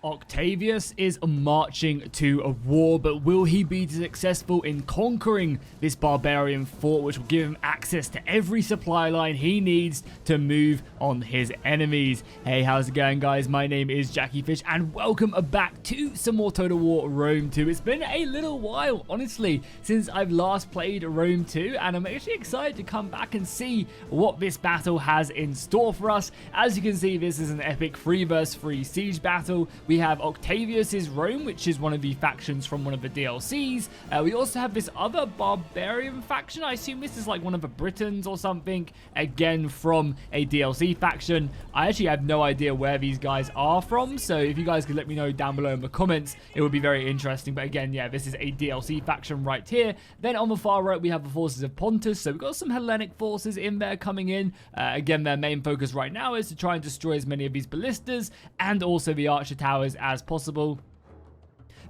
Octavius is marching to a war, but will he be successful in conquering this barbarian fort, which will give him access to every supply line he needs to move on his enemies? Hey, how's it going, guys? My name is Jackie Fish, and welcome back to some more Total War Rome 2. It's been a little while, honestly, since I've last played Rome 2, and I'm actually excited to come back and see what this battle has in store for us. As you can see, this is an epic 3v3 siege battle. We have Octavius's Rome, which is one of the factions from one of the DLCs. We also have this other barbarian faction. I assume this is like one of the Britons or something, again from a DLC faction. I actually have no idea where these guys are from, so if you guys could let me know down below in the comments, it would be very interesting. But again, yeah, this is a DLC faction right here. Then on the far right, we have the forces of Pontus, so we've got some Hellenic forces in there coming in. Again, their main focus right now is to try and destroy as many of these ballistas and also the archer towers as possible.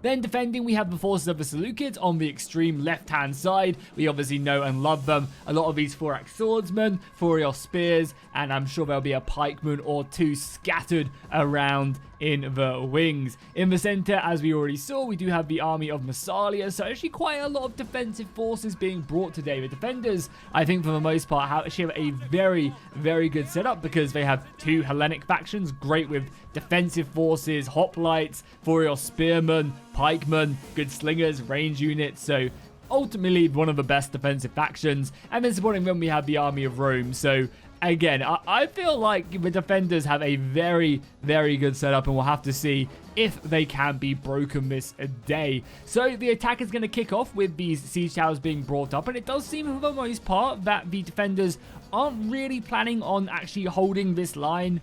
Then defending, we have the forces of the Seleucids on the extreme left-hand side. We obviously know and love them. A lot of these Thorax swordsmen, Furios spears, and I'm sure there'll be a pikeman or two scattered around in the wings. In the center, as we already saw, we do have the army of Massalia, so actually quite a lot of defensive forces being brought today. The defenders, I think for the most part, actually have a very, very good setup because they have two Hellenic factions, great with defensive forces, hoplites, Furios spearmen, pikemen, good slingers, range units, so ultimately one of the best defensive factions. And then supporting them, we have the army of Rome, so again, I feel like the defenders have a very, very good setup, and we'll have to see if they can be broken this day. So the attack is going to kick off with these siege towers being brought up, and it does seem for the most part that the defenders aren't really planning on actually holding this line.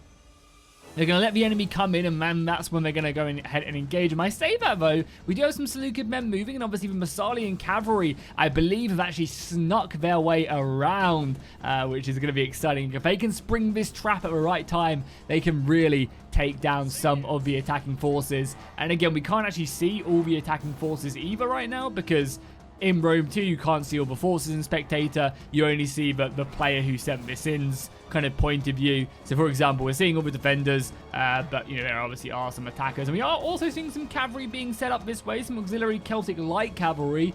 They're going to let the enemy come in, and man, that's when they're going to go ahead and engage. And I say that, though, we do have some Seleucid men moving, and obviously the Massalian cavalry, I believe, have actually snuck their way around, which is going to be exciting. If they can spring this trap at the right time, they can really take down some of the attacking forces. And again, we can't actually see all the attacking forces either right now, because in Rome 2, you can't see all the forces in Spectator. You only see the player who sent this in's kind of point of view. So, for example, we're seeing all the defenders, but, you know, there obviously are some attackers. And we are also seeing some cavalry being set up this way, some auxiliary Celtic light cavalry.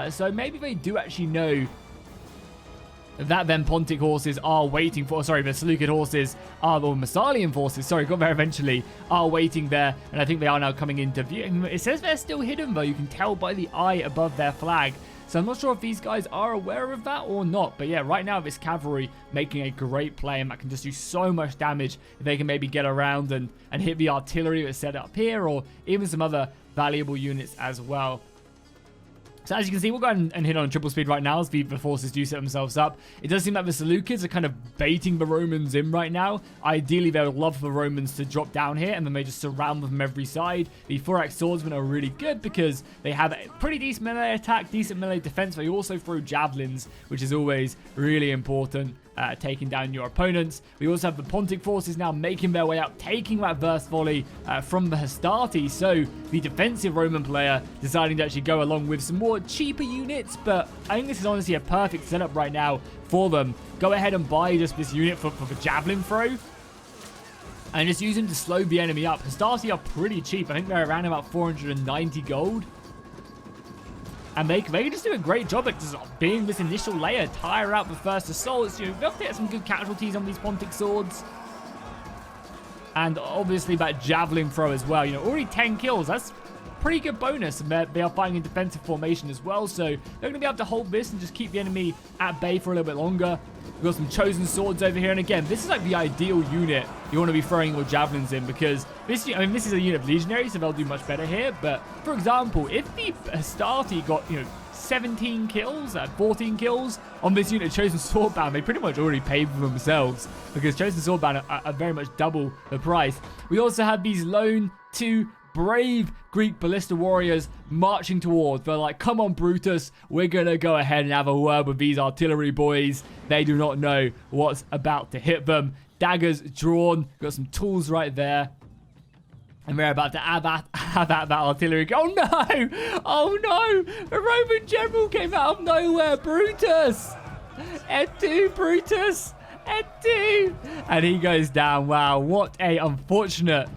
So maybe they do actually know that then Pontic horses are waiting for, sorry, the Seleucid horses are, the Massalian forces, sorry, got there eventually, are waiting there, and I think they are now coming into view. It says they're still hidden, though. You can tell by the eye above their flag. So I'm not sure if these guys are aware of that or not. But yeah, right now this cavalry making a great play, and that can just do so much damage if they can maybe get around and hit the artillery that's set up here, or even some other valuable units as well. So as you can see, we'll go ahead and hit on triple speed right now as the forces do set themselves up. It does seem like the Seleucids are kind of baiting the Romans in right now. Ideally, they would love for the Romans to drop down here, and then they just surround them from every side. The Thorax swordsmen are really good because they have a pretty decent melee attack, decent melee defense. They also throw javelins, which is always really important, taking down your opponents. We also have the Pontic forces now making their way up, taking that burst volley from the Hastati. So the defensive Roman player deciding to actually go along with some more cheaper units, but I think this is honestly a perfect setup right now for them. Go ahead and buy just this unit for the javelin throw, and just use them to slow the enemy up. Hastati are pretty cheap. I think they're around about 490 gold. And they can just do a great job at just being this initial layer, tire out the first assaults. You know, they'll get some good casualties on these Pontic swords. And obviously that javelin throw as well. You know, already 10 kills. That's pretty good bonus. And they are fighting in defensive formation as well. So they're going to be able to hold this and just keep the enemy at bay for a little bit longer. We've got some chosen swords over here. And again, this is like the ideal unit you want to be throwing your javelins in, because this, I mean, this is a unit of legionaries, so they'll do much better here. But for example, if the Hastati got, you know, 17 kills, 14 kills on this unit, Chosen Swordbound, they pretty much already paid for themselves, because Chosen Swordbound are very much double the price. We also have these lone two brave Greek ballista warriors marching towards. They're like, come on, Brutus, we're gonna go ahead and have a word with these artillery boys. They do not know what's about to hit them. Daggers drawn, got some tools right there, and we're about to have that artillery. Oh no! Oh no! The Roman general came out of nowhere. Brutus! Et Brutus! Et And he goes down. Wow, what a unfortunate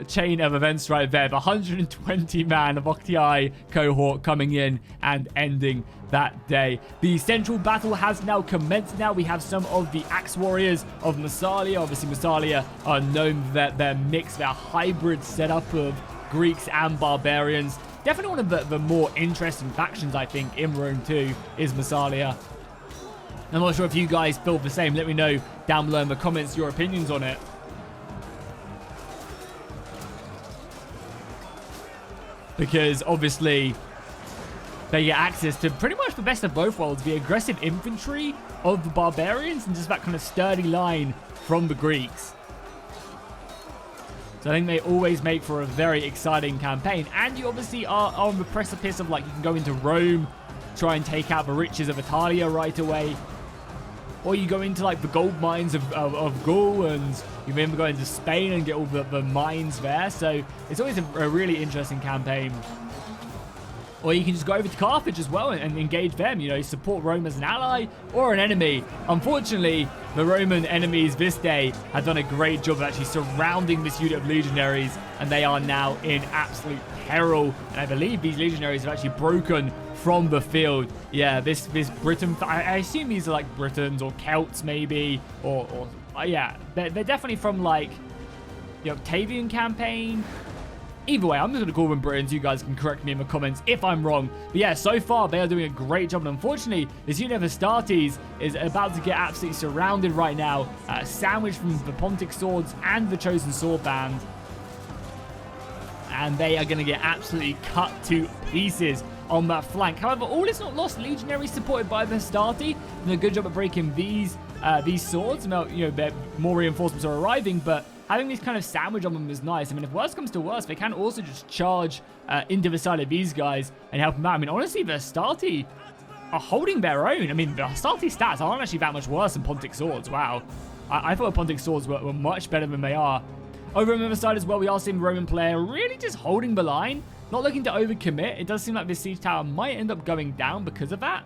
chain of events right there. The 120-man Voktiai cohort coming in and ending that day. The central battle has now commenced. Now we have some of the axe warriors of Massalia. Obviously, Massalia are known for their mix, their hybrid setup of Greeks and barbarians. Definitely one of the more interesting factions, I think, in Rome 2 is Massalia. I'm not sure if you guys feel the same. Let me know down below in the comments your opinions on it. Because obviously they get access to pretty much the best of both worlds. The aggressive infantry of the barbarians and just that kind of sturdy line from the Greeks. So I think they always make for a very exciting campaign. And you obviously are on the precipice of, like, you can go into Rome, try and take out the riches of Italia right away. Or you go into, like, the gold mines of Gaul, and you maybe go into Spain and get all the mines there. So it's always a really interesting campaign. Or you can just go over to Carthage as well and engage them, you know, support Rome as an ally or an enemy. Unfortunately, the Roman enemies this day have done a great job of actually surrounding this unit of legionaries, and they are now in absolute peril. And I believe these legionaries have actually broken from the field. Yeah, this Briton, I assume these are like Britons or Celts maybe, or yeah, they're definitely from like the Octavian campaign. Either way, I'm just going to call them Britons. You guys can correct me in the comments if I'm wrong. But yeah, so far, they are doing a great job. And unfortunately, this unit of Astartes is about to get absolutely surrounded right now. Sandwiched from the Pontic swords and the Chosen Sword Band. And they are going to get absolutely cut to pieces on that flank. However, all is not lost. Legionaries supported by the Hastati did a good job at breaking these swords. Now, you know, more reinforcements are arriving, but having this kind of sandwich on them is nice. I mean, if worse comes to worse, they can also just charge into the side of these guys and help them out. I mean, honestly, the Hastati are holding their own. I mean, the Hastati stats aren't actually that much worse than Pontic swords. Wow. I thought Pontic swords were much better than they are. Over on the other side as well, we are seeing the Roman player really just holding the line, not looking to overcommit. It does seem like this siege tower might end up going down because of that.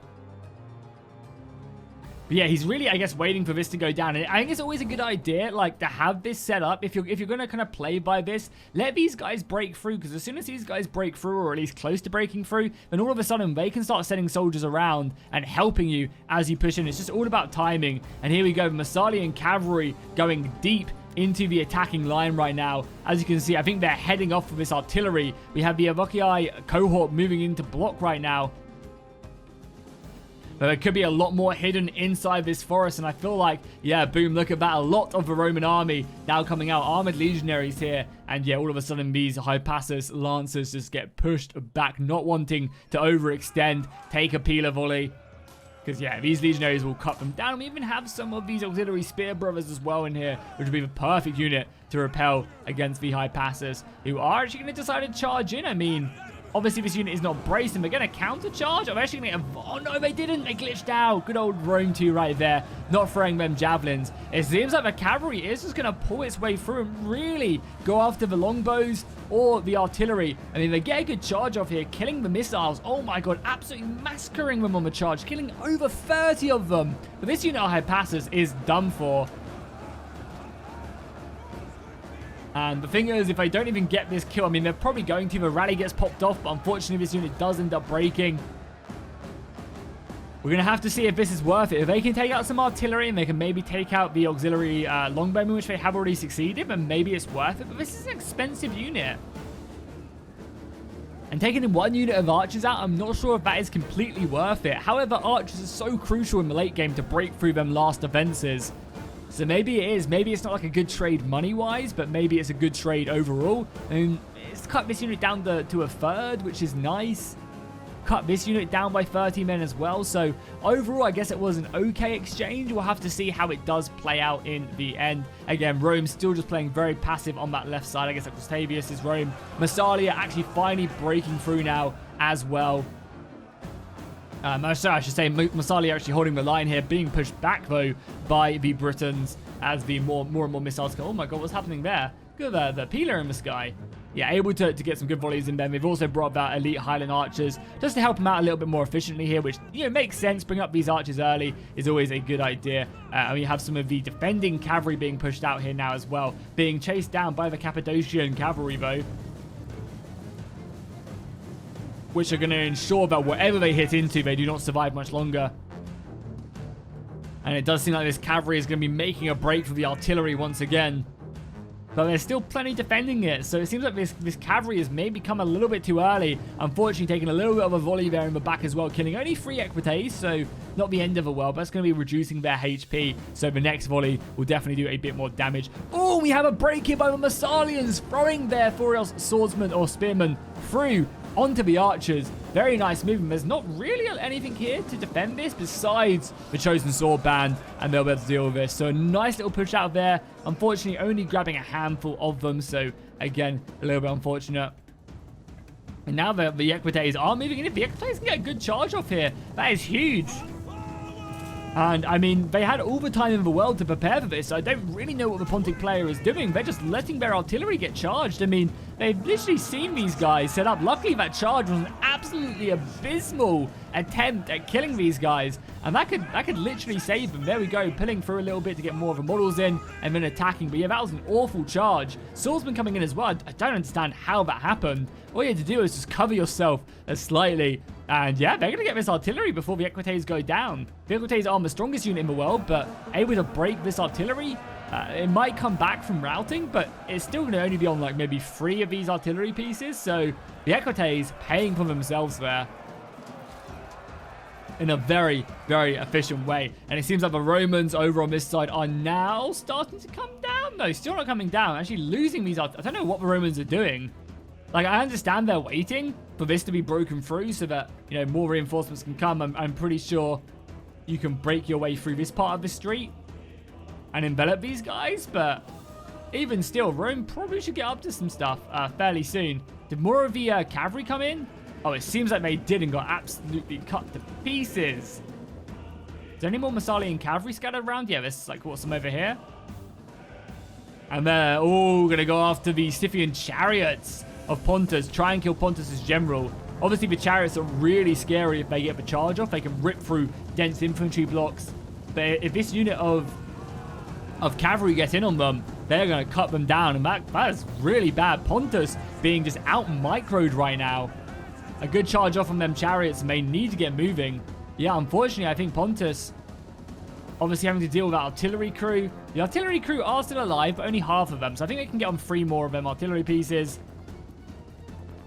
But yeah, he's really, I guess, waiting for this to go down. And I think it's always a good idea, like, to have this set up. If you're going to kind of play by this, let these guys break through. Because as soon as these guys break through, or at least close to breaking through, then all of a sudden they can start sending soldiers around and helping you as you push in. It's just all about timing. And here we go, Massalian cavalry going deep into the attacking line right now. As you can see, I think they're heading off with this artillery. We have the Avokai cohort moving into block right now. But there could be a lot more hidden inside this forest, and I feel like, yeah, boom, look at that. A lot of the Roman army now coming out. Armored legionaries here. And yeah, all of a sudden these Hypassus lancers just get pushed back, not wanting to overextend, take a Pila volley. Because, yeah, these legionaries will cut them down. We even have some of these auxiliary spear brothers as well in here, which would be the perfect unit to repel against the Hypassus, who are actually going to decide to charge in. I mean, obviously this unit is not braced, and they're going to counter-charge. I'm actually going to... Oh, no, they didn't. They glitched out. Good old Rome 2 right there, not throwing them javelins. It seems like the cavalry is just going to pull its way through and really go after the longbows or the artillery. I mean, they get a good charge off here, killing the missiles. Oh my god, absolutely massacring them on the charge, killing over 30 of them. But this unit of Hypassus is done for. And the thing is, if they don't even get this kill, I mean, they're probably going to. The rally gets popped off, but unfortunately this unit does end up breaking. We're going to have to see if this is worth it. If they can take out some artillery and they can maybe take out the auxiliary longbowmen, which they have already succeeded, then maybe it's worth it. But this is an expensive unit. And taking in one unit of archers out, I'm not sure if that is completely worth it. However, archers are so crucial in the late game to break through them last defenses. So maybe it is. Maybe it's not like a good trade money-wise, but maybe it's a good trade overall. And it's cut this unit down to a third, which is nice. Cut this unit down by 30 men as well. So overall, I guess it was an okay exchange. We'll have to see how it does play out in the end. Again, Rome still just playing very passive on that left side. I guess that Gustavius is Rome. Massalia actually finally breaking through now as well. Sorry, I should say Massalia actually holding the line here, being pushed back though by the Britons as the more and more missiles go. Oh my god, what's happening there? Look at the Pila in the sky. yeah, able to get some good volleys in them. They've also brought out elite Highland archers just to help them out a little bit more efficiently here, which, you know, makes sense. Bring up these archers early is always a good idea. And we have some of the defending cavalry being pushed out here now as well, being chased down by the Cappadocian cavalry, though, which are going to ensure that whatever they hit into, they do not survive much longer. And it does seem like this cavalry is going to be making a break for the artillery once again. But there's still plenty defending it, so it seems like this cavalry has maybe come a little bit too early. Unfortunately, taking a little bit of a volley there in the back as well, killing only 3 equites, so not the end of the world, but that's going to be reducing their HP. So the next volley will definitely do a bit more damage. Oh, we have a break here by the Massalians, throwing their Furios swordsman or spearman through onto the archers. Very nice movement. There's not really anything here to defend this besides the Chosen Sword Band, and they'll be able to deal with this. So a nice little push out there. Unfortunately, only grabbing a handful of them. So again, a little bit unfortunate. And now the Equites are moving in. If the Equites can get a good charge off here, that is huge. And, I mean, they had all the time in the world to prepare for this. So I don't really know what the Pontic player is doing. They're just letting their artillery get charged. I mean, they've literally seen these guys set up. Luckily, that charge was an absolutely abysmal attempt at killing these guys. And that could literally save them. There we go, pulling through a little bit to get more of the models in and then attacking. But yeah, that was an awful charge. Swordsman coming in as well. I don't understand how that happened. All you had to do is just cover yourself slightly. And yeah, they're going to get this artillery before the Equites go down. The Equites aren't the strongest unit in the world, but able to break this artillery. It might come back from routing, but it's still going to only be on like maybe 3 of these artillery pieces. So the Equites paying for themselves there in a very, very efficient way. And it seems like the Romans over on this side are now starting to come down. No, still not coming down. Actually losing these. I don't know what the Romans are doing. Like, I understand they're waiting for this to be broken through so that, you know, more reinforcements can come. I'm pretty sure you can break your way through this part of the street and envelop these guys. But even still, Rome probably should get up to some stuff fairly soon. Did more of the cavalry come in? Oh, it seems like they did and got absolutely cut to pieces. Is there any more Massalian cavalry scattered around? Yeah, there's like, what, some over here? And they're all going to go after the Scythian chariots of Pontus, try and kill Pontus's general. Obviously, the chariots are really scary if they get the charge off. They can rip through dense infantry blocks. But if this unit of cavalry gets in on them, they're going to cut them down. And that is really bad. Pontus being just out-microed right now. A good charge off on them chariots, and they need to get moving. Yeah, unfortunately, I think Pontus obviously having to deal with that artillery crew. The artillery crew are still alive, but only half of them. So I think they can get on 3 more of them artillery pieces.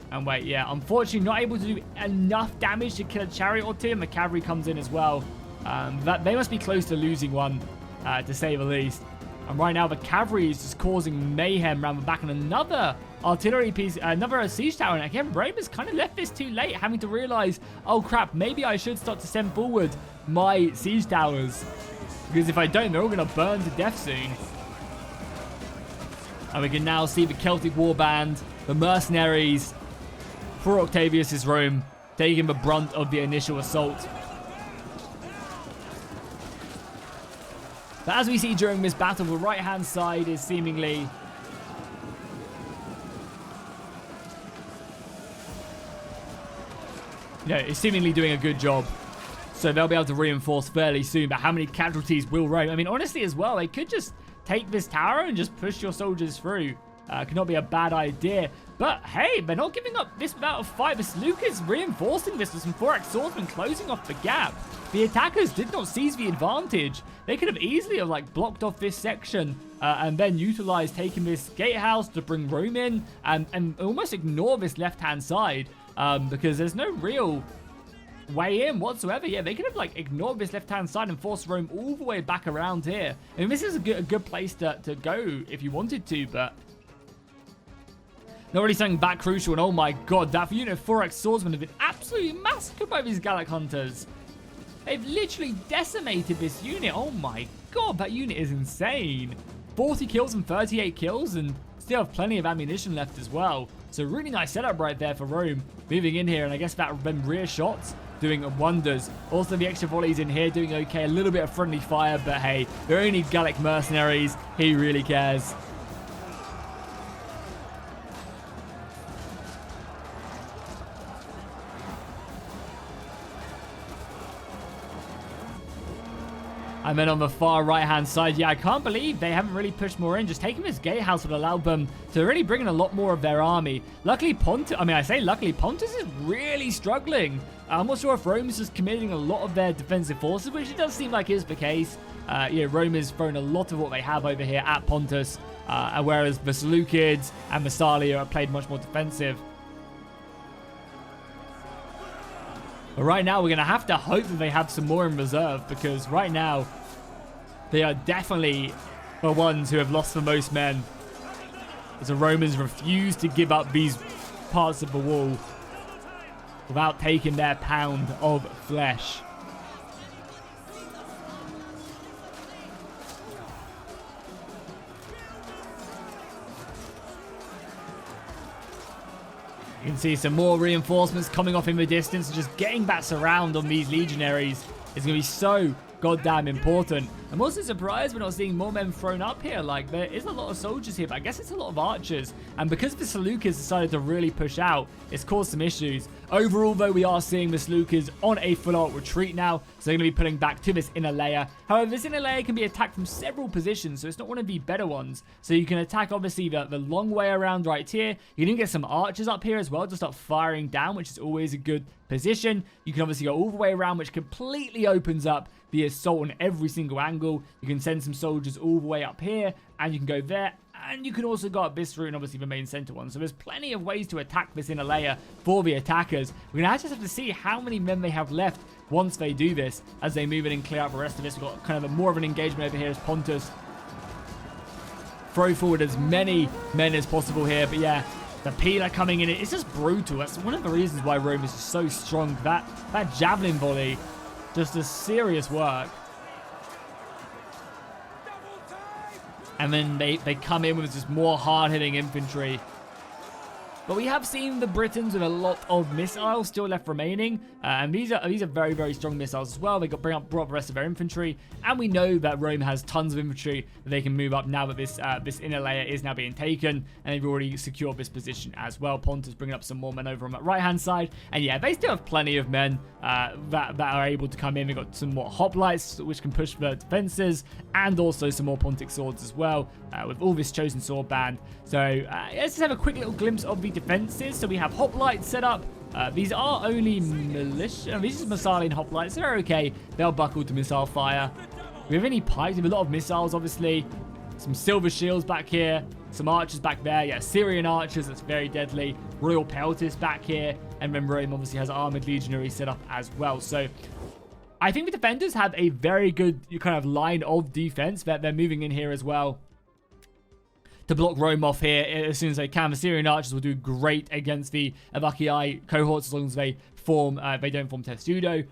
And wait, yeah, unfortunately not able to do enough damage to kill a chariot or 2, and the cavalry comes in as well. They must be close to losing one, to say the least. And right now, the cavalry is just causing mayhem around the back, and another artillery piece, another siege tower. And again, Rome has kind of left this too late, having to realize, oh crap, maybe I should start to send forward my siege towers. Because if I don't, they're all going to burn to death soon. And we can now see the Celtic Warband, the mercenaries, for Octavius' Rome, taking the brunt of the initial assault. But as we see during this battle, the right-hand side is seemingly is seemingly doing a good job. So they'll be able to reinforce fairly soon. But how many casualties will Rome? I mean, honestly, as well, they could just take this tower and just push your soldiers through. Could not be a bad idea. But hey, they're not giving up this without a fight. This Lucas reinforcing this with some 4x swordsmen closing off the gap. The attackers did not seize the advantage. They could have easily have blocked off this section and then utilized taking this gatehouse to bring Rome in and almost ignore this left-hand side because there's no real way in whatsoever. Yeah, they could have ignored this left-hand side and forced Rome all the way back around here. I mean, this is a good place to go if you wanted to, but not really something that crucial. And oh my god, that unit of 4x swordsmen have been absolutely massacred by these Gallic hunters. They've literally decimated this unit. Oh my god, that unit is insane. 40 kills and 38 kills, and still have plenty of ammunition left as well. So really nice setup right there for Rome. Moving in here, and I guess that them rear shots doing wonders. Also the extra volleys in here doing okay. A little bit of friendly fire, but hey, they're only Gallic mercenaries. He really cares. And then on the far right-hand side, yeah, I can't believe they haven't really pushed more in. Just taking this gatehouse would allow them to really bring in a lot more of their army. Luckily, Pontus is really struggling. I'm not sure if Rome is just committing a lot of their defensive forces, which it does seem like is the case. Rome is throwing a lot of what they have over here at Pontus, whereas the Seleucids and Massalia are played much more defensive. But right now, we're going to have to hope that they have some more in reserve, because right now, they are definitely the ones who have lost the most men, as the Romans refuse to give up these parts of the wall without taking their pound of flesh. You can see some more reinforcements coming off in the distance. Just getting that surround on these legionaries is going to be so goddamn important. I'm also surprised we're not seeing more men thrown up here. Like, there is a lot of soldiers here, but I guess it's a lot of archers. And because the Seleucids decided to really push out, it's caused some issues. Overall, though, we are seeing the Seleucids on a full-out retreat now, so they're going to be pulling back to this inner layer. However, this inner layer can be attacked from several positions, so it's not one of the better ones. So you can attack, obviously, the long way around right here. You can even get some archers up here as well to start firing down, which is always a good position. You can obviously go all the way around, which completely opens up the assault on every single angle. You can send some soldiers all the way up here, and you can go there, and you can also go up this route and obviously the main center one. So there's plenty of ways to attack this inner layer for the attackers. We're going to just have to see how many men they have left once they do this, as they move in and clear out the rest of this. We've got kind of more of an engagement over here as Pontus throw forward as many men as possible here. But yeah, the Pila coming in, it's just brutal. That's one of the reasons why Rome is so strong. That javelin volley, just a serious work. And then they come in with just more hard-hitting infantry. But we have seen the Britons with a lot of missiles still left remaining. And these are very, very strong missiles as well. They brought up the rest of their infantry. And we know that Rome has tons of infantry that they can move up now that this inner layer is now being taken. And they've already secured this position as well. Pontus bringing up some more men over on that right-hand side. And yeah, they still have plenty of men that are able to come in. They've got some more hoplites, which can push the defenses. And also some more Pontic swords as well, with all this chosen sword band. So let's just have a quick little glimpse of the defenses. So we have hoplites set up. These are only militia. These are Massalian hoplites. They're okay. They'll buckle to missile fire. We have any pikes. We have a lot of missiles, obviously. Some silver shields back here. Some archers back there. Yeah, Syrian archers. That's very deadly. Royal peltists back here. And then Rome obviously has armored legionaries set up as well. So I think the defenders have a very good kind of line of defense that they're moving in here as well to block Rome off here as soon as they can. The Syrian archers will do great against the Avacii cohorts as long as they don't form testudo.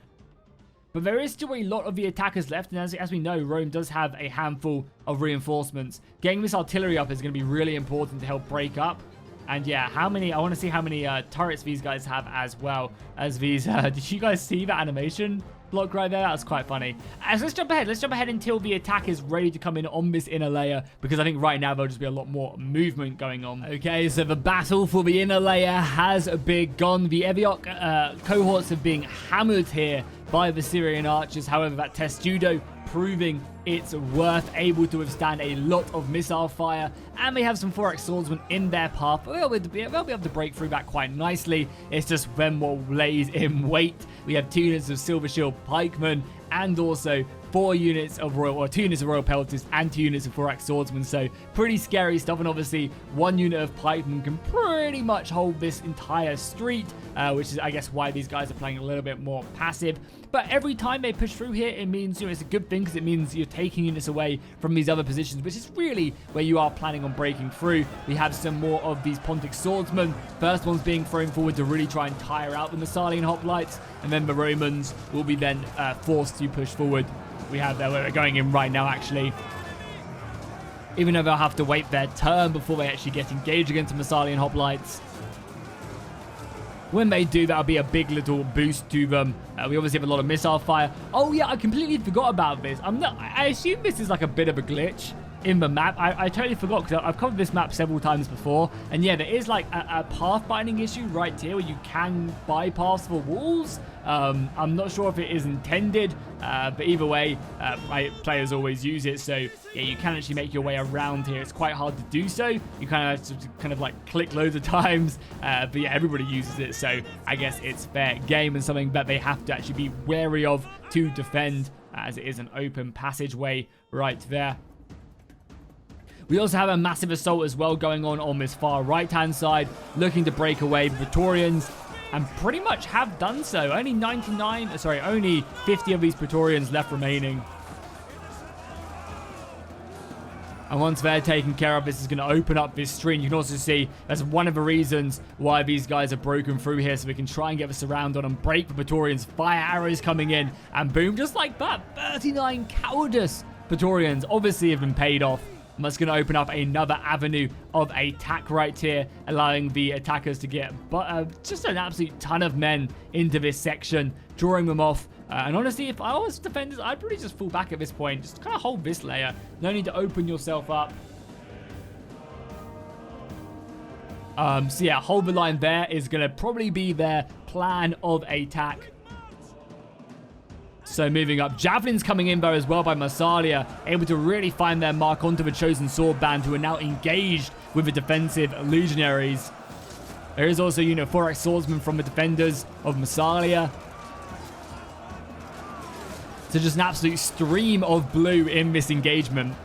But there is still a lot of the attackers left, and as we know, Rome does have a handful of reinforcements. Getting this artillery up is going to be really important to help break up. And yeah, I want to see how many turrets these guys have as well as these. Did you guys see that animation block right there? That was quite funny. So let's jump ahead. Let's jump ahead until the attack is ready to come in on this inner layer, because I think right now there'll just be a lot more movement going on. Okay, so the battle for the inner layer has begun. The Eviok cohorts are being hammered here by the Syrian archers. However, that testudo proving its worth, able to withstand a lot of missile fire, and they have some Thorax swordsmen in their path. They'll be able to break through that quite nicely. It's just them what lays in wait. We have 2 units of Silver Shield pikemen, and also 2 units of Royal Peltists and 2 units of Thorax swordsmen. So pretty scary stuff. And obviously 1 unit of pikemen can pretty much hold this entire street, which is, I guess, why these guys are playing a little bit more passive. But every time they push through here, it means, it's a good thing, because it means you're taking units away from these other positions, which is really where you are planning on breaking through. We have some more of these Pontic swordsmen. First one's being thrown forward to really try and tire out the Massalian hoplites, and then the Romans will be then forced to push forward. We have they're going in right now, actually. Even though they'll have to wait their turn before they actually get engaged against the Massalian hoplites. When they do, that'll be a big little boost to them. We obviously have a lot of missile fire. Oh yeah, I completely forgot about this. I assume this is like a bit of a glitch. in the map. I totally forgot because I've covered this map several times before. And yeah, there is like a pathfinding issue right here where you can bypass the walls. I'm not sure if it is intended, but either way, players always use it. So yeah, you can actually make your way around here. It's quite hard to do so. You kind of have to kind of like click loads of times, but yeah, everybody uses it. So I guess it's fair game and something that they have to actually be wary of to defend, as it is an open passageway right there. We also have a massive assault as well going on this far right-hand side, looking to break away the Praetorians, and pretty much have done so. Only 50 of these Praetorians left remaining. And once they're taken care of, this is going to open up this stream. You can also see that's one of the reasons why these guys are broken through here, so we can try and get the surround on them, break the Praetorians, fire arrows coming in, and boom, just like that, 39 cowardice Praetorians obviously have been paid off. And that's going to open up another avenue of attack right here, allowing the attackers to get just an absolute ton of men into this section, drawing them off. And honestly, if I was defenders, I'd probably just fall back at this point. Just kind of hold this layer. No need to open yourself up. So yeah, hold the line there is going to probably be their plan of attack. So moving up, javelins coming in though as well by Massalia, able to really find their mark onto the chosen sword band, who are now engaged with the defensive legionaries. There is also, 4x swordsmen from the defenders of Massalia. So just an absolute stream of blue in this engagement.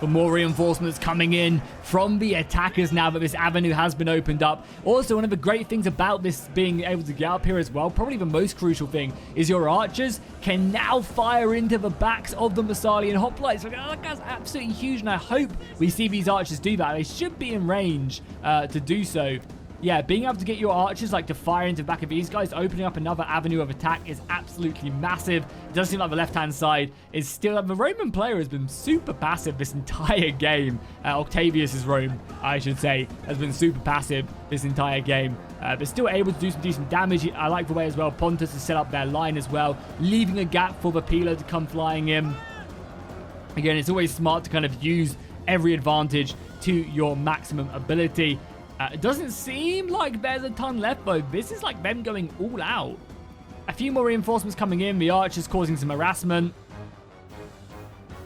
For more reinforcements coming in from the attackers now that this avenue has been opened up. Also, one of the great things about this being able to get up here as well, probably the most crucial thing, is your archers can now fire into the backs of the Massalian hoplites. So that's absolutely huge, and I hope we see these archers do that. They should be in range to do so. Yeah, being able to get your archers to fire into the back of these guys, opening up another avenue of attack is absolutely massive. It does seem like the left-hand side is still... The Roman player has been super passive this entire game. Octavius's Rome, I should say, has been super passive this entire game. But still able to do some decent damage. I like the way as well Pontus has set up their line as well, leaving a gap for the Peeler to come flying in. Again, it's always smart to kind of use every advantage to your maximum ability. It doesn't seem like there's a ton left, though. This is like them going all out. A few more reinforcements coming in. The archers causing some harassment.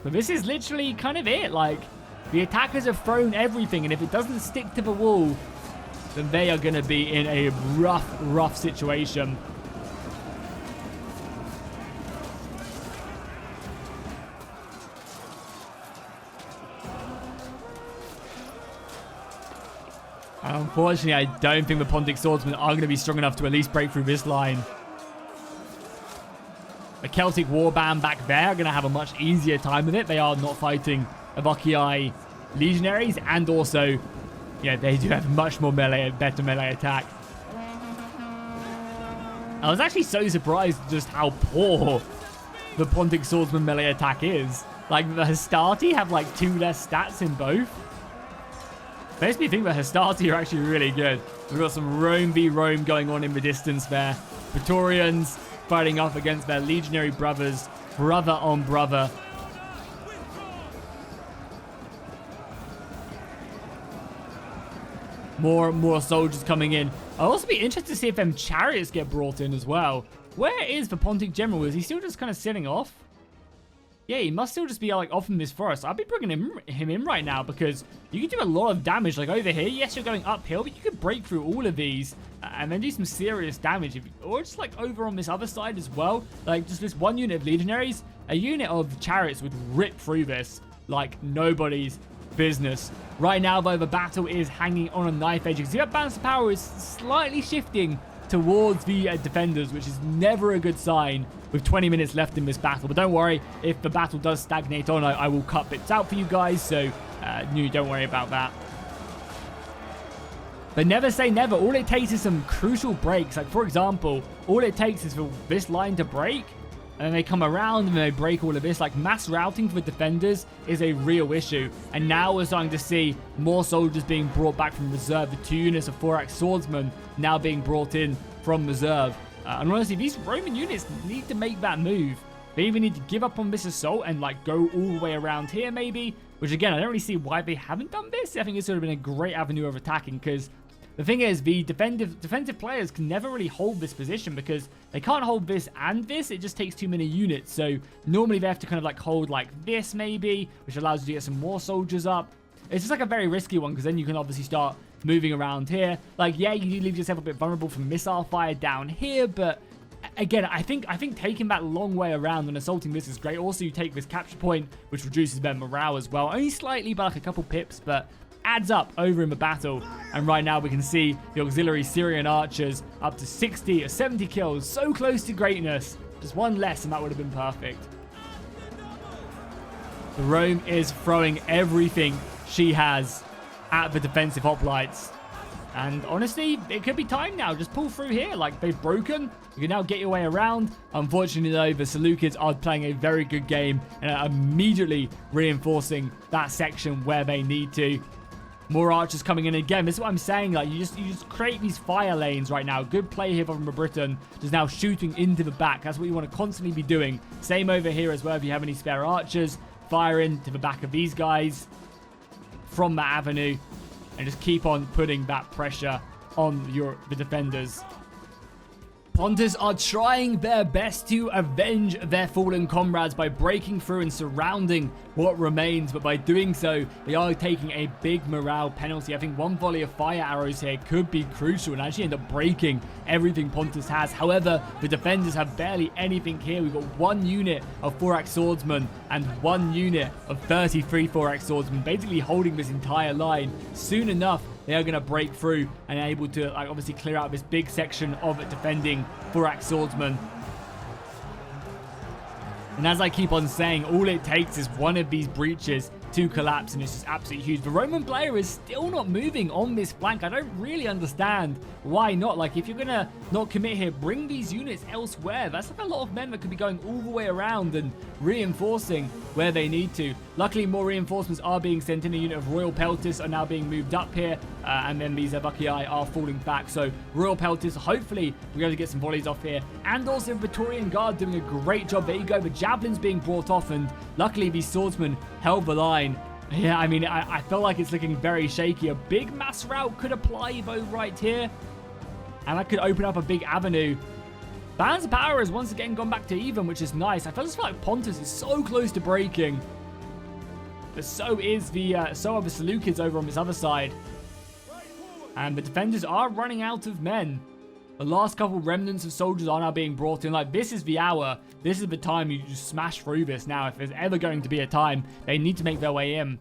But this is literally kind of it. Like, the attackers have thrown everything, and if it doesn't stick to the wall, then they are going to be in a rough situation. Unfortunately, I don't think the Pontic swordsmen are going to be strong enough to at least break through this line. The Celtic warband back there are going to have a much easier time with it. They are not fighting Avocii legionaries, and also, yeah, they do have much more better melee attack. I was actually so surprised just how poor the Pontic swordsman melee attack is. Like, the Hastati have like 2 less stats in both. Makes me think that Hastati are actually really good. We've got some Rome v Rome going on in the distance there. Praetorians fighting up against their legionary brothers, brother on brother. More soldiers coming in. I'll also be interested to see if them chariots get brought in as well. Where is the Pontic general? Is he still just kind of sitting off? Yeah, he must still just be like off in this forest. I'll be bringing him in right now, because you can do a lot of damage. Like over here, yes, you're going uphill, but you could break through all of these and then do some serious damage. Or just like over on this other side as well. Like just this one unit of legionaries, a unit of chariots would rip through this like nobody's business. Right now, though, the battle is hanging on a knife edge. You can see that balance of power is slightly shifting towards the defenders, which is never a good sign with 20 minutes left in this battle. But don't worry, if the battle does stagnate on, I will cut bits out for you guys, so don't worry about that. But never say never. All it takes is some crucial breaks. Like, for example, all it takes is for this line to break, and then they come around and they break all of this. Like, mass routing for defenders is a real issue. And now we're starting to see more soldiers being brought back from reserve. The 2 units of 4-axe swordsmen now being brought in from reserve. And honestly, these Roman units need to make that move. They even need to give up on this assault and, like, go all the way around here, maybe. Which, again, I don't really see why they haven't done this. I think this would have been a great avenue of attacking, because the thing is, the defensive players can never really hold this position because they can't hold this and this. It just takes too many units. So normally they have to kind of like hold like this maybe, which allows you to get some more soldiers up. It's just like a very risky one because then you can obviously start moving around here. Like, yeah, you do leave yourself a bit vulnerable from missile fire down here, but again, I think taking that long way around and assaulting this is great. Also, you take this capture point, which reduces their morale as well. Only slightly by like a couple pips, but adds up over in the battle. And right now we can see the auxiliary Syrian archers up to 60 or 70 kills, so close to greatness. Just one less and that would have been perfect. Rome is throwing everything she has at the defensive hoplites. And honestly, it could be time now. Just pull through here. Like, they've broken. You can now get your way around. Unfortunately, though, the Seleucids are playing a very good game and are immediately reinforcing that section where they need to. More archers coming in again. This is what I'm saying. Like, you just create these fire lanes right now. Good play here from Britain. Just now shooting into the back. That's what you want to constantly be doing. Same over here as well. If you have any spare archers, fire into the back of these guys from that avenue. And just keep on putting that pressure on the defenders. Pontus are trying their best to avenge their fallen comrades by breaking through and surrounding what remains, but by doing so, they are taking a big morale penalty. I think one volley of fire arrows here could be crucial and actually end up breaking everything Pontus has. However, the defenders have barely anything here. We've got 1 unit of 4-axe swordsmen and 1 unit of 33 4-axe swordsmen, basically holding this entire line. Soon enough, they are going to break through and able to, like, obviously clear out this big section of defending 4-axe swordsmen. And as I keep on saying, all it takes is one of these breaches to collapse, and it's just absolutely huge. The Roman player is still not moving on this flank. I don't really understand why not. Like, if you're going to not commit here, bring these units elsewhere. That's like a lot of men that could be going all the way around and reinforcing where they need to. Luckily, more reinforcements are being sent in. A unit of Royal Peltis are now being moved up here, and then these Evacii are falling back. So Royal Peltis, hopefully, we're going to get some volleys off here. And also Praetorian Guard doing a great job. There you go. The javelins being brought off, and luckily these swordsmen held the line. Yeah, I mean, I feel like it's looking very shaky. A big mass rout could apply, though, right here. And that could open up a big avenue. Balance of power has once again gone back to even, which is nice. I feel like Pontus is so close to breaking. But so is so are the Seleucids over on this other side. And the defenders are running out of men. The last couple remnants of soldiers are now being brought in. Like, this is the hour. This is the time you just smash through this now. If there's ever going to be a time, they need to make their way in.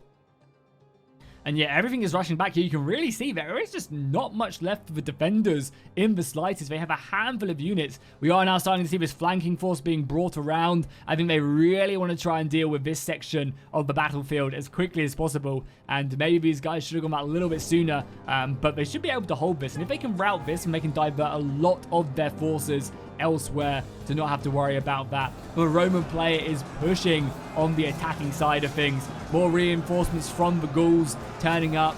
And yeah, everything is rushing back here. You can really see there is just not much left for the defenders in the slightest. They have a handful of units. We are now starting to see this flanking force being brought around. I think they really want to try and deal with this section of the battlefield as quickly as possible. And maybe these guys should have gone out a little bit sooner. But they should be able to hold this. And if they can route this, and they can divert a lot of their forces elsewhere to not have to worry about that. The Roman player is pushing on the attacking side of things. More reinforcements from the Gauls turning up.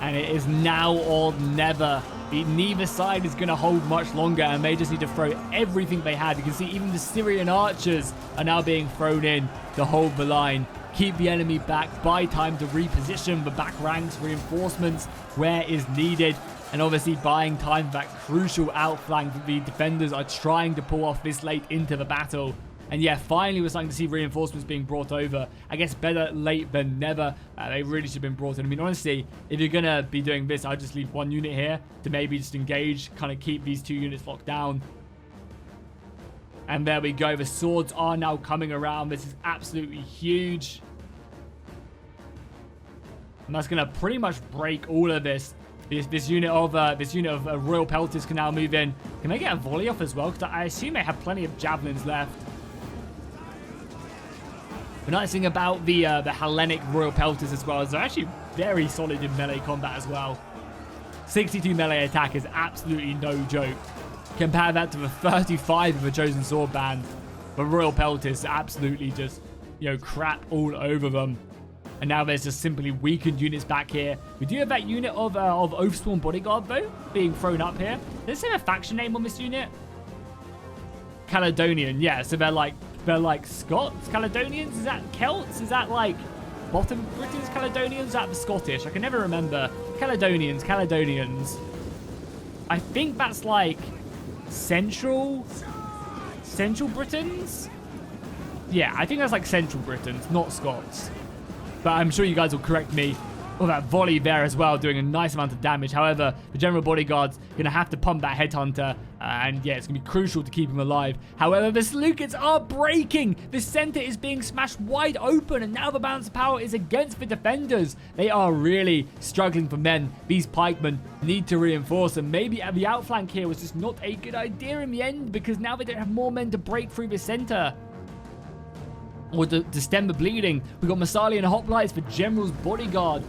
And it is now or never. Neither side is going to hold much longer, and they just need to throw everything they had. You can see even the Syrian archers are now being thrown in to hold the line. Keep the enemy back, buy time to reposition the back ranks, reinforcements where is needed. And obviously buying time for that crucial outflank that the defenders are trying to pull off this late into the battle. And yeah, finally we're starting to see reinforcements being brought over. I guess better late than never. They really should have been brought in. I mean, honestly, if you're going to be doing this, I'd just leave 1 unit here to maybe just engage, kind of keep these 2 units locked down. And there we go. The swords are now coming around. This is absolutely huge. And that's going to pretty much break all of this. This unit of Royal Peltis can now move in. Can they get a volley off as well? Because I assume they have plenty of javelins left. The nice thing about the Hellenic Royal Peltis as well is they're actually very solid in melee combat as well. 62 melee attack is absolutely no joke. Compare that to the 35 of the Chosen Sword Band. The Royal Peltis absolutely just, you know, crap all over them. And now there's just simply weakened units back here. We do have that unit of Oathsworn Bodyguard, though, being thrown up here. Does it have a faction name on this unit? Caledonian, yeah. So they're like Scots, Caledonians? Is that Celts? Is that like bottom Britain's Caledonians? Is that the Scottish? I can never remember. Caledonians. I think that's like Central Britons? Yeah, I think that's like Central Britons, not Scots. But I'm sure you guys will correct me. Oh, that volley there as well, doing a nice amount of damage. However, the General Bodyguard's going to have to pump that Headhunter. And yeah, it's going to be crucial to keep him alive. However, the Seleucids are breaking. The center is being smashed wide open. And now the balance of power is against the defenders. They are really struggling for men. These pikemen need to reinforce. And maybe the outflank here was just not a good idea in the end. Because now they don't have more men to break through the center. Or to stem the bleeding. We've got Massalian hoplites for General's Bodyguard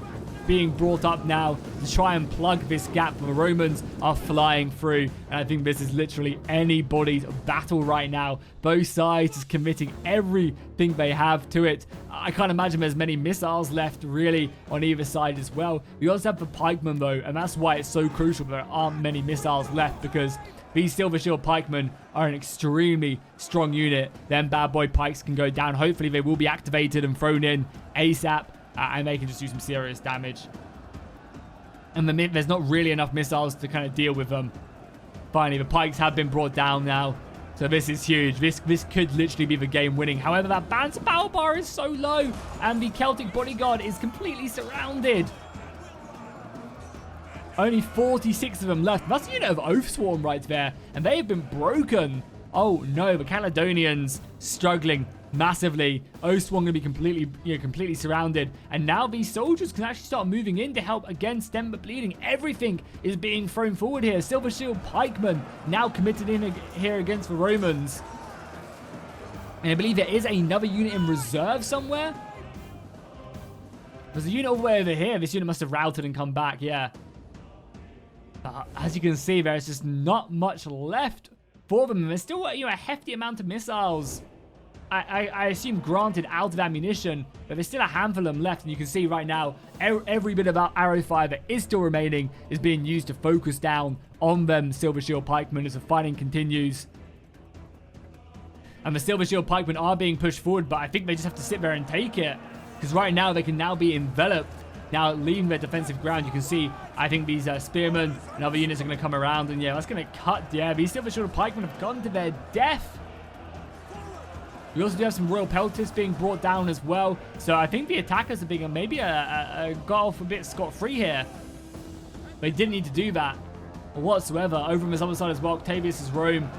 being brought up now to try and plug this gap. The Romans are flying through, and I think this is literally anybody's battle right now. Both sides is committing everything they have to it. I can't imagine there's many missiles left really on either side as well. We also have the pikemen though, and that's why it's so crucial there aren't many missiles left, because these Silver Shield pikemen are an extremely strong unit. Then bad boy pikes can go down. Hopefully they will be activated and thrown in ASAP. And they can just do some serious damage. And there's not really enough missiles to kind of deal with them. Finally, the pikes have been brought down now. So this is huge. This could literally be the game winning. However, that balance power bar is so low. And the Celtic Bodyguard is completely surrounded. Only 46 of them left. That's a unit of Oathsworn right there. And they have been broken. Oh no, the Caledonians struggling massively. Oathsworn going to be completely surrounded. And now these soldiers can actually start moving in to help again stem the bleeding. Everything is being thrown forward here. Silver Shield pikemen now committed in here against the Romans. And I believe there is another unit in reserve somewhere. There's a unit all the way over here. This unit must have routed and come back, yeah. As you can see, there's just not much left for them. There's still a hefty amount of missiles. I assume granted out of ammunition, but there's still a handful of them left. And you can see right now, every bit of arrow fire that is still remaining is being used to focus down on them Silver Shield pikemen as the fighting continues. And the Silver Shield pikemen are being pushed forward, but I think they just have to sit there and take it. Because right now, they can now be enveloped. Now, leaving their defensive ground, you can see, I think these spearmen and other units are going to come around. And yeah, that's going to cut. Yeah, these Silver Shield pikemen have gone to their death. We also do have some Royal Peltis being brought down as well. So I think the attackers are being maybe got off a bit scot-free here. They didn't need to do that whatsoever. Over on this other side as well, Octavius's Rome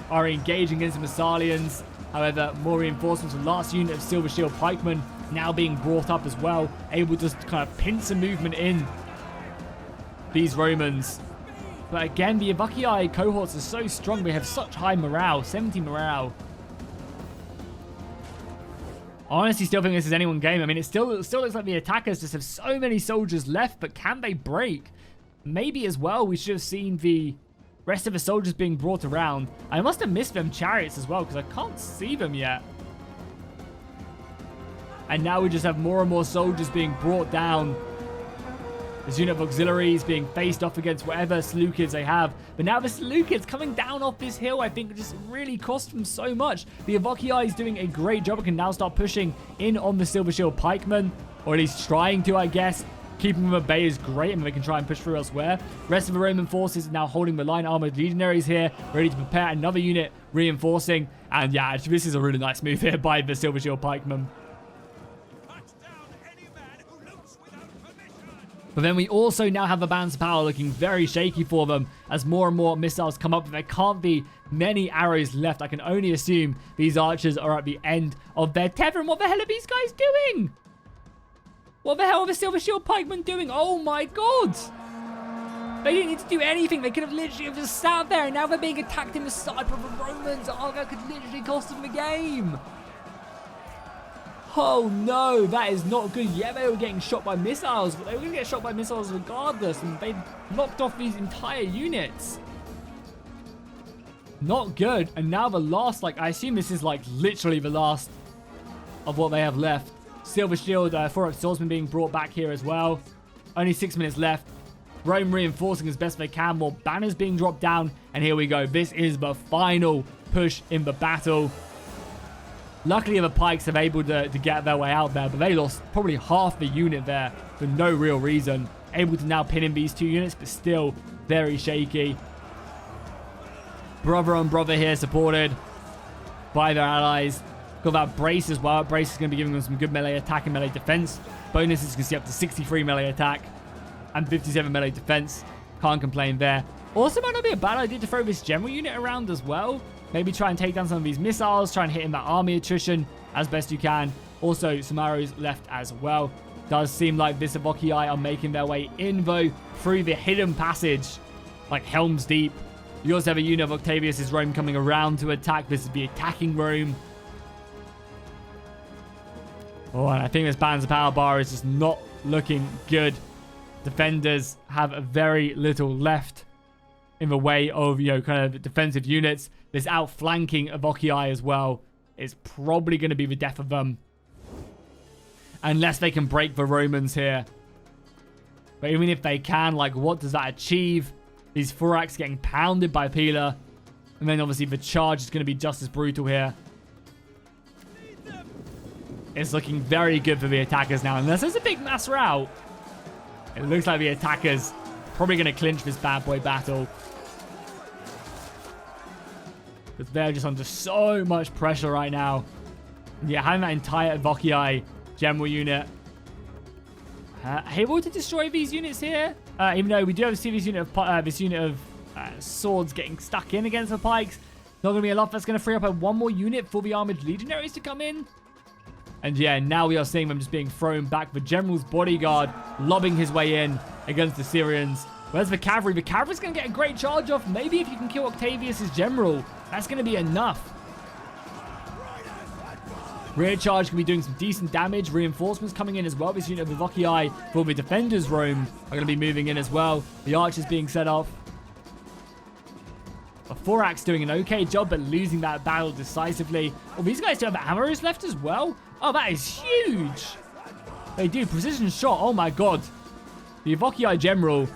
are engaging against the Massalians. However, more reinforcements. The last unit of Silver Shield pikemen now being brought up as well. Able to just kind of pinch some movement in these Romans. But again, the Avukii cohorts are so strong. They have such high morale. 70 morale. I honestly still think this is anyone's game. I mean, it still looks like the attackers just have so many soldiers left, but can they break? Maybe as well, we should have seen the rest of the soldiers being brought around. I must have missed them chariots as well, because I can't see them yet. And now we just have more and more soldiers being brought down. This unit of auxiliaries being faced off against whatever Seleucids they have. But now the Seleucids coming down off this hill, I think, just really cost them so much. The Avukii is doing a great job and can now start pushing in on the Silver Shield pikemen. Or at least trying to, I guess. Keeping them at bay is great, and they can try and push through elsewhere. Rest of the Roman forces are now holding the line. Armored legionaries here, ready to prepare another unit, reinforcing. And yeah, this is a really nice move here by the Silver Shield pikemen. But then we also now have the balance of power looking very shaky for them as more and more missiles come up. There can't be many arrows left. I can only assume these archers are at the end of their tether. And what the hell are these guys doing? What the hell are the Silver Shield pikemen doing? Oh my god! They didn't need to do anything. They could have literally just sat there, and now they're being attacked in the side by the Romans. Oh, that could literally cost them the game. Oh no, that is not good. Yeah, they were getting shot by missiles, but they were going to get shot by missiles regardless, and they knocked off these entire units. Not good. And now the last, like, I assume this is, like, literally the last of what they have left. Silver Shield, 4-up Swordsman being brought back here as well. Only 6 minutes left. Rome reinforcing as best they can. More banners being dropped down. And here we go. This is the final push in the battle. Luckily, the Pikes have able to get their way out there. But they lost probably half the unit there for no real reason. Able to now pin in these 2 units, but still very shaky. Brother on brother here, supported by their allies. Got that Brace as well. Brace is going to be giving them some good melee attack and melee defense. Bonuses can see up to 63 melee attack and 57 melee defense. Can't complain there. Also, might not be a bad idea to throw this general unit around as well. Maybe try and take down some of these missiles. Try and hit in that army attrition as best you can. Also, some arrows left as well. Does seem like this Evoci are making their way in, though, through the hidden passage, like Helm's Deep. You also have a unit of Octavius' Rome coming around to attack. This is the attacking Rome. Oh, and I think this balance of power bar is just not looking good. Defenders have very little left in the way of, you know, kind of defensive units. This outflanking Evoci as well is probably going to be the death of them. Unless they can break the Romans here. But even if they can, like, what does that achieve? These Thorax getting pounded by Pila. And then obviously the charge is going to be just as brutal here. It's looking very good for the attackers now. Unless there's a big mass rout. It looks like the attackers probably going to clinch this bad boy battle. Because they're just under so much pressure right now. Yeah, having that entire Evoci general unit able to destroy these units here. Even though we do have see this unit of swords getting stuck in against the Pikes. Not going to be a lot. That's going to free up one more unit for the armored legionaries to come in. And yeah, now we are seeing them just being thrown back. The general's bodyguard lobbing his way in against the Syrians. Where's the cavalry? The cavalry's going to get a great charge off. Maybe if you can kill Octavius' general, that's going to be enough. Rear charge can be doing some decent damage. Reinforcements coming in as well. This unit of Evoci for the defenders' Rome are going to be moving in as well. The archers being set off. A Thorax doing an okay job, but losing that battle decisively. Oh, these guys do have arrows left as well. Oh, that is huge. They do. Precision shot. Oh, my God. The Evoci general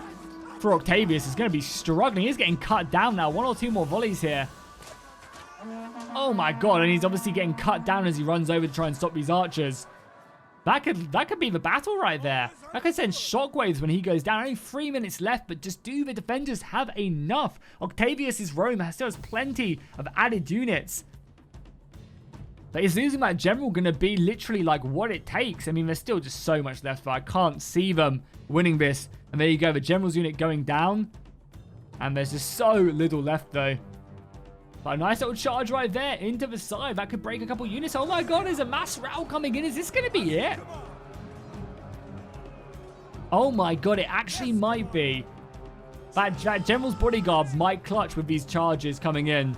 for Octavius is going to be struggling. He's getting cut down now. 1 or 2 more volleys here. Oh, my God. And he's obviously getting cut down as he runs over to try and stop these archers. That could be the battle right there. That could send shockwaves when he goes down. Only 3 minutes left, but just do the defenders have enough? Octavius' Rome still has plenty of added units. But is losing that general going to be literally like what it takes? I mean, there's still just so much left, but I can't see them winning this. And there you go, the general's unit going down. And there's just so little left, though. But a nice little charge right there into the side. That could break a couple units. Oh my God, there's a mass rout coming in. Is this going to be it? Oh my God, it actually might be. That general's bodyguard might clutch with these charges coming in.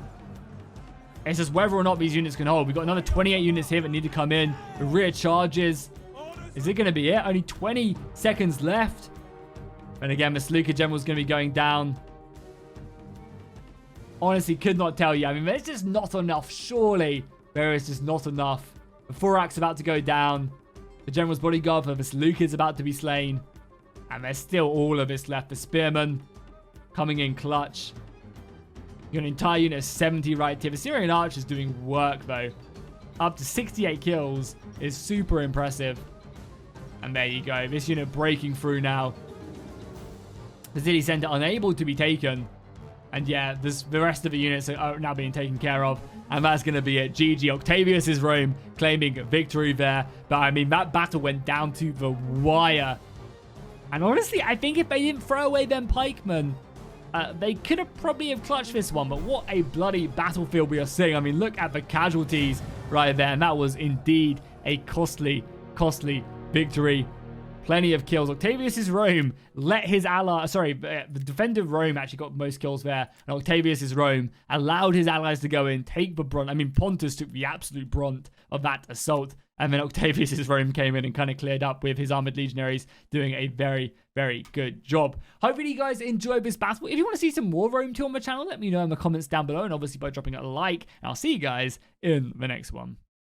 It's just whether or not these units can hold. We've got another 28 units here that need to come in. The rear charges. Is it going to be it? Only 20 seconds left. And again, the Seleucid general is going to be going down. Honestly, could not tell you. I mean, there's just not enough. Surely, there is just not enough. The Thorax about to go down. The general's bodyguard for the Seleucid's about to be slain. And there's still all of this left. The Spearmen coming in clutch. You got an entire unit of 70 right here. The Syrian archers doing work, though. Up to 68 kills is super impressive. And there you go. This unit breaking through now. The city center unable to be taken. And yeah, the rest of the units are now being taken care of. And that's going to be it. GG. Octavius' Rome claiming victory there. But I mean, that battle went down to the wire. And honestly, I think if they didn't throw away them pikemen, they could have probably have clutched this one. But what a bloody battlefield we are seeing. I mean, look at the casualties right there. And that was indeed a costly victory. Plenty of kills. Octavius' Rome let his ally... Sorry, the defender of Rome actually got most kills there. And Octavius' Rome allowed his allies to go in, take the brunt. I mean, Pontus took the absolute brunt of that assault. And then Octavius's Rome came in and kind of cleared up with his armored legionaries doing a very, very good job. Hopefully you guys enjoyed this battle. If you want to see some more Rome 2 on my channel, let me know in the comments down below, and obviously by dropping a like. And I'll see you guys in the next one.